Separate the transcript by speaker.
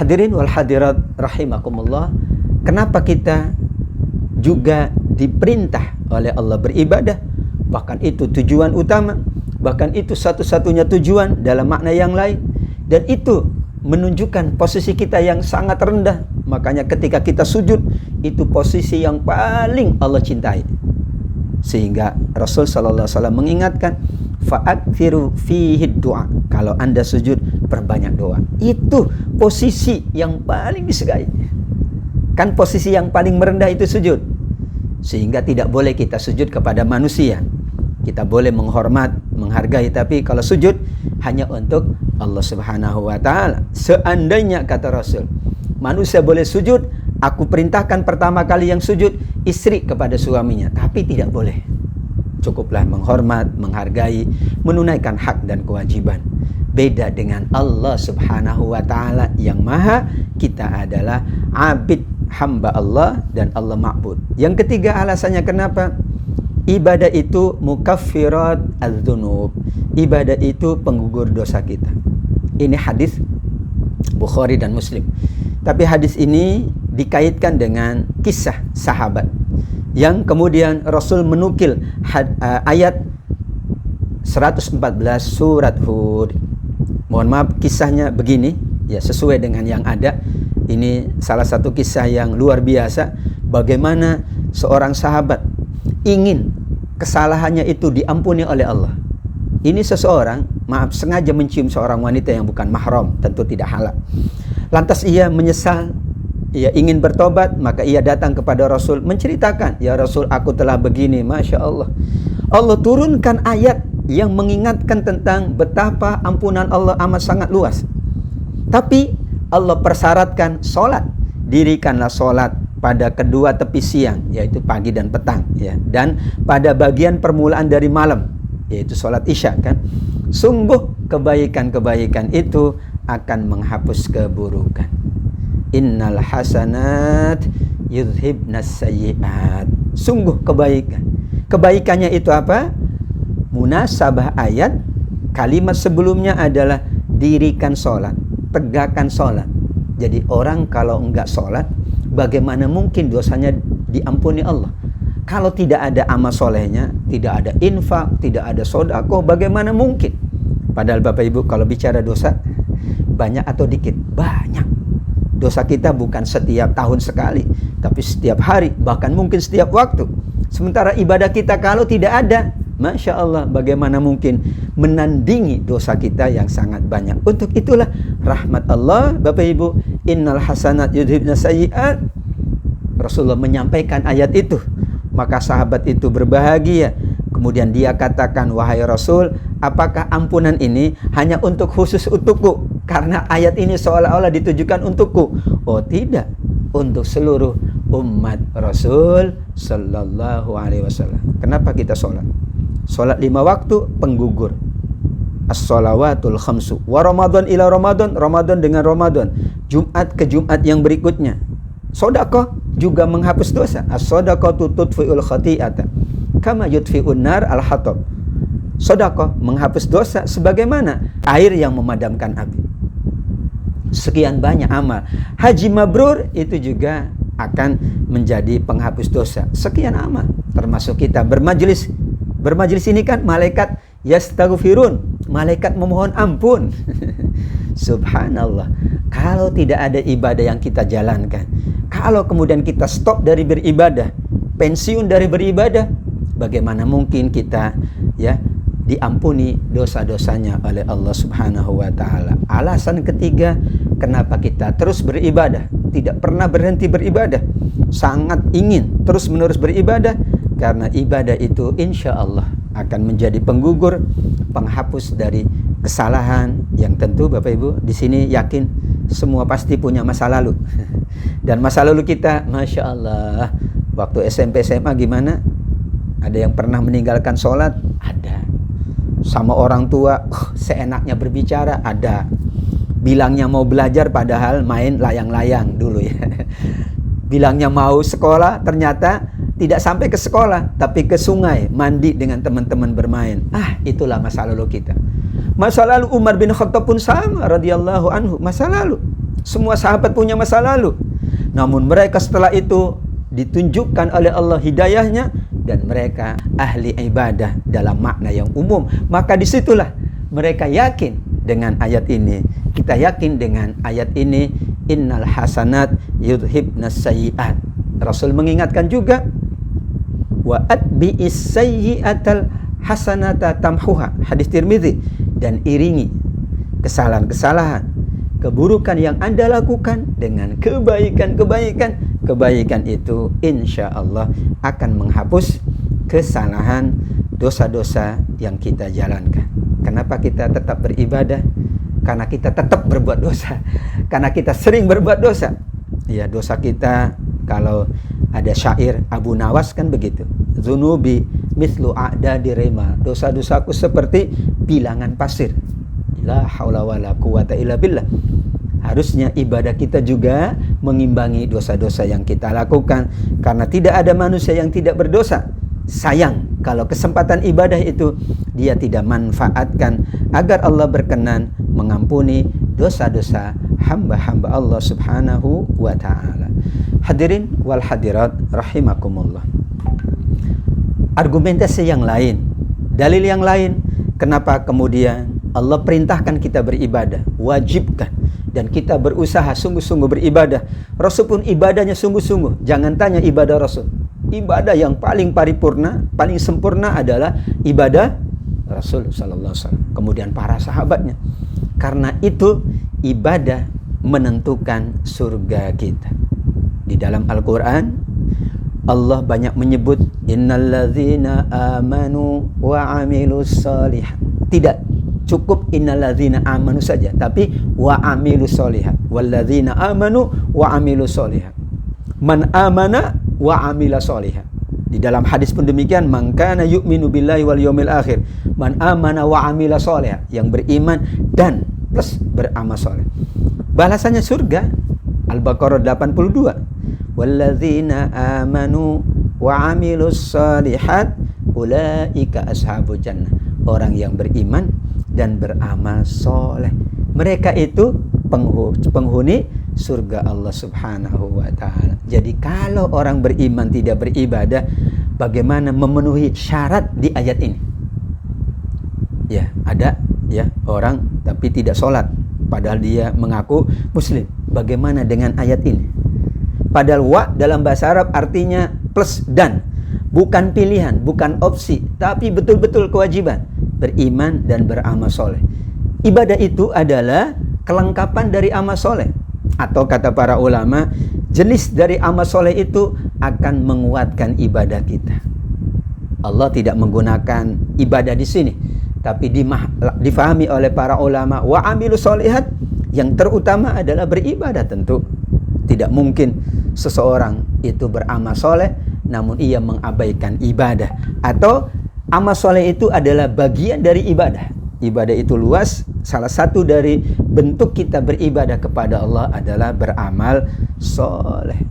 Speaker 1: Hadirin wal hadirat rahimakumullah, kenapa kita juga diperintah oleh Allah beribadah? Bahkan itu tujuan utama, bahkan itu satu-satunya tujuan dalam makna yang lain. Dan itu menunjukkan posisi kita yang sangat rendah. Makanya ketika kita sujud, itu posisi yang paling Allah cintai. Sehingga Rasul SAW mengingatkan, fa'akthiru fihi du'a. Kalau Anda sujud, perbanyak doa. Itu posisi yang paling disukai. Kan posisi yang paling merendah itu sujud. Sehingga tidak boleh kita sujud kepada manusia. Kita boleh menghormat, menghargai, tapi kalau sujud hanya untuk Allah Subhanahu wa taala. Seandainya kata Rasul, manusia boleh sujud, aku perintahkan pertama kali yang sujud istri kepada suaminya, tapi tidak boleh. Cukuplah menghormat, menghargai, menunaikan hak dan kewajiban. Beda dengan Allah Subhanahu wa taala yang maha, kita adalah abid, hamba Allah, dan Allah ma'bud. Yang ketiga alasannya kenapa? Ibadah itu mukaffirat adz-dzunub. Ibadah itu penggugur dosa kita. Ini hadis Bukhari dan Muslim. Tapi hadis ini dikaitkan dengan kisah sahabat yang kemudian Rasul menukil ayat 114 surat Hud. Mohon maaf, kisahnya begini, ya sesuai dengan yang ada. Ini salah satu kisah yang luar biasa, bagaimana seorang sahabat ingin kesalahannya itu diampuni oleh Allah. Ini seseorang, maaf, sengaja mencium seorang wanita yang bukan mahram, tentu tidak halal. Lantas ia menyesal, ia ingin bertobat, maka ia datang kepada Rasul menceritakan, ya Rasul, aku telah begini. Masya Allah, Allah turunkan ayat yang mengingatkan tentang betapa ampunan Allah amat sangat luas. Tapi Allah persyaratkan solat. Dirikanlah solat pada kedua tepi siang, yaitu pagi dan petang, ya, dan pada bagian permulaan dari malam, yaitu solat isya, kan. Sungguh kebaikan-kebaikan itu akan menghapus keburukan. Innal hasanat yudhibnas sayyi'at. Sungguh kebaikan. Kebaikannya itu apa? Munasabah ayat, kalimat sebelumnya adalah dirikan sholat, tegakkan sholat. Jadi orang kalau enggak sholat, bagaimana mungkin dosanya diampuni Allah? Kalau tidak ada amal solehnya, tidak ada infak, tidak ada sodako, bagaimana mungkin? Padahal Bapak Ibu, kalau bicara dosa, banyak atau dikit? Banyak. Dosa kita bukan setiap tahun sekali, tapi setiap hari, bahkan mungkin setiap waktu. Sementara ibadah kita kalau tidak ada, Masya Allah, bagaimana mungkin menandingi dosa kita yang sangat banyak. Untuk itulah rahmat Allah, Bapak Ibu, innal hasanat yudhibnas sayyi'at. Rasulullah menyampaikan ayat itu, maka sahabat itu berbahagia. Kemudian dia katakan, wahai Rasul, apakah ampunan ini hanya untuk khusus untukku? Karena ayat ini seolah-olah ditujukan untukku. Oh tidak, untuk seluruh umat Rasul Sallallahu Alaihi Wasallam. Kenapa kita sholat? Sholat 5 waktu penggugur. As-shalawatul khamsu. Wa Ramadan ila Ramadan, Ramadan dengan Ramadan, Jumat ke Jumat yang berikutnya. Sedekah juga menghapus dosa. As-shadaqatu tudfi'ul khati'ata kama yudfi'un nar al-hatab. Sedekah menghapus dosa sebagaimana air yang memadamkan api. Sekian banyak amal. Haji mabrur itu juga akan menjadi penghapus dosa. Sekian amal, termasuk kita bermajlis. Bermajlis ini kan malaikat yastaghfirun, malaikat memohon ampun. Subhanallah. Kalau tidak ada ibadah yang kita jalankan, kalau kemudian kita stop dari beribadah, pensiun dari beribadah, bagaimana mungkin kita diampuni dosa-dosanya oleh Allah Subhanahu wa taala? Alasan ketiga, kenapa kita terus beribadah, tidak pernah berhenti beribadah, sangat ingin terus-menerus beribadah, karena ibadah itu insya Allah akan menjadi penggugur, penghapus dari kesalahan yang tentu Bapak Ibu di sini yakin semua pasti punya masa lalu. Dan masa lalu kita, Masya Allah, waktu SMP SMA gimana? Ada yang pernah meninggalkan sholat? Ada. Sama orang tua, seenaknya berbicara? Ada. Bilangnya mau belajar padahal main layang-layang dulu ya. Bilangnya mau sekolah, ternyata tidak sampai ke sekolah, tapi ke sungai, mandi dengan teman-teman bermain. Itulah masa lalu kita. Masa lalu Umar bin Khattab pun sama, radhiyallahu anhu. Masa lalu Semua sahabat punya masa lalu. Namun mereka setelah itu ditunjukkan oleh Allah hidayahnya dan mereka ahli ibadah dalam makna yang umum. Maka disitulah mereka yakin dengan ayat ini. Kita yakin dengan ayat ini, innal hasanat yudhibnas sayyi'at. Rasul mengingatkan juga, wa atbi'is sayyi'atal hasanata tamhuha. Hadis Tirmidzi. Dan iringi kesalahan-kesalahan, keburukan yang Anda lakukan dengan kebaikan-kebaikan. Kebaikan itu insya Allah akan menghapus kesalahan, dosa-dosa yang kita jalankan. Kenapa kita tetap beribadah? Karena kita tetap berbuat dosa. Karena kita sering berbuat dosa. Ya, dosa kita, kalau ada syair Abu Nawas kan begitu. Zunubi mislu a'dadi rima. Dosa-dosaku seperti bilangan pasir. La haula wala quwata illa billah. Harusnya ibadah kita juga mengimbangi dosa-dosa yang kita lakukan. Karena tidak ada manusia yang tidak berdosa. Sayang kalau kesempatan ibadah itu dia tidak manfaatkan agar Allah berkenan mengampuni dosa-dosa hamba-hamba Allah subhanahu wa ta'ala. Hadirin wal hadirat rahimakumullah. Argumentasi yang lain, dalil yang lain, kenapa kemudian Allah perintahkan kita beribadah, wajibkan, dan kita berusaha sungguh-sungguh beribadah. Rasul pun ibadahnya sungguh-sungguh. Jangan tanya ibadah Rasul. Ibadah yang paling paripurna, paling sempurna adalah ibadah Rasul sallallahu alaihi wasallam. Kemudian para sahabatnya. Karena itu ibadah menentukan surga kita. Di dalam Al-Quran Allah banyak menyebut innalladzina amanu wa amilus shalihat. Tidak cukup innalladzina amanu saja, tapi wa amilus shalihat. Walladzina amanu wa amilus shalihat. Man amana wa amila shalihat. Di dalam hadis pun demikian, man kana yu'minu billahi wal yawmil akhir. Man amana wa amila shalihat. Yang beriman dan plus beramal saleh. Balasannya surga. Al-Baqarah 82. Walladzina amanu wa amilus shalihat ulaika ashabul jannah. Orang yang beriman dan beramal soleh, mereka itu penghuni surga Allah subhanahu wa ta'ala. Jadi kalau orang beriman tidak beribadah, bagaimana memenuhi syarat di ayat ini? Ya, ada ya orang tapi tidak sholat, padahal dia mengaku muslim. Bagaimana dengan ayat ini? Padahal wa dalam bahasa Arab artinya plus dan, bukan pilihan, bukan opsi, tapi betul-betul kewajiban. Beriman dan beramal soleh. Ibadah itu adalah kelengkapan dari amal soleh. Atau kata para ulama, jenis dari amal soleh itu akan menguatkan ibadah kita. Allah tidak menggunakan ibadah di sini, tapi difahami oleh para ulama wa amilus sholihat, yang terutama adalah beribadah. Tentu tidak mungkin seseorang itu beramal soleh namun ia mengabaikan ibadah. Atau amal soleh itu adalah bagian dari ibadah. Ibadah itu luas. Salah satu dari bentuk kita beribadah kepada Allah adalah beramal soleh.